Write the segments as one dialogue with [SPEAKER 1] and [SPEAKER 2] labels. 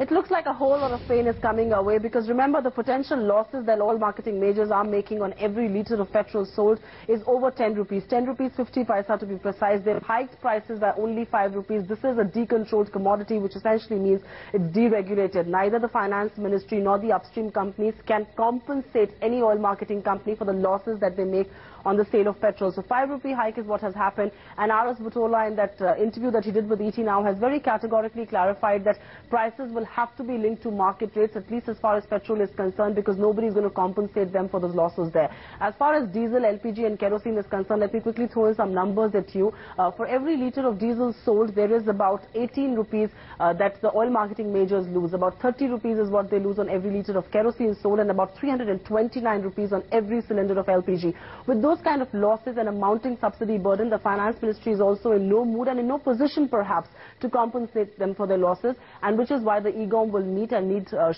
[SPEAKER 1] It looks like a whole lot of pain is coming our way because remember the potential losses that oil marketing majors are making on every litre of petrol sold is over 10 rupees. 10 rupees 50 paisa to be precise. They've hiked prices by only 5 rupees. This is a decontrolled commodity which essentially means it's deregulated. Neither the finance ministry nor the upstream companies can compensate any oil marketing company for the losses that they make on the sale of petrol. So 5 rupee hike is what has happened, and R.S. Butola in that interview that he did with ET Now has very categorically clarified that prices will have to be linked to market rates, at least as far as petrol is concerned, because nobody is going to compensate them for those losses there. As far as diesel, LPG and kerosene is concerned, let me quickly throw in some numbers at you. For every litre of diesel sold, there is about 18 rupees that the oil marketing majors lose. About 30 rupees is what they lose on every litre of kerosene sold, and about 329 rupees on every cylinder of LPG. With those kind of losses and a mounting subsidy burden, the finance ministry is also in no mood and in no position perhaps to compensate them for their losses, and which is why the EGOM will meet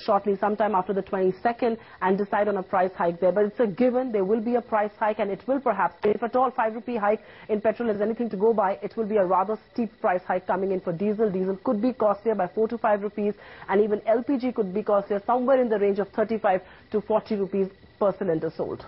[SPEAKER 1] shortly, sometime after the 22nd, and decide on a price hike there. But it's a given, there will be a price hike, and it will perhaps, if at all 5 rupee hike in petrol is anything to go by, it will be a rather steep price hike coming in for diesel. Diesel could be costlier by 4 to 5 rupees, and even LPG could be costlier somewhere in the range of 35 to 40 rupees per cylinder sold.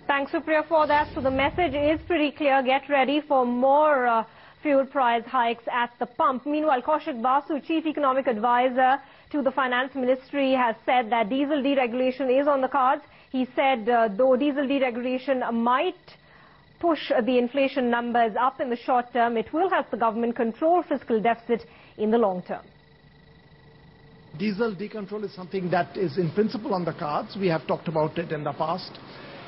[SPEAKER 2] Thanks, Supriya, for that. So the message is pretty clear. Get ready for more fuel price hikes at the pump. Meanwhile, Kaushik Basu, Chief Economic Advisor to the Finance Ministry, has said that diesel deregulation is on the cards. He said though diesel deregulation might push the inflation numbers up in the short term, it will help the government control fiscal deficit in the long term.
[SPEAKER 3] Diesel decontrol is something that is in principle on the cards. We have talked about it in the past.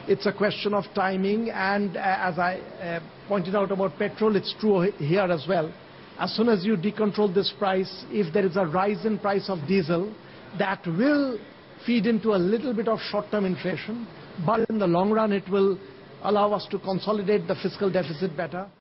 [SPEAKER 3] It's a question of timing, and as I pointed out about petrol, it's true here as well. As soon as you decontrol this price, if there is a rise in price of diesel, that will feed into a little bit of short-term inflation, but in the long run it will allow us to consolidate the fiscal deficit better.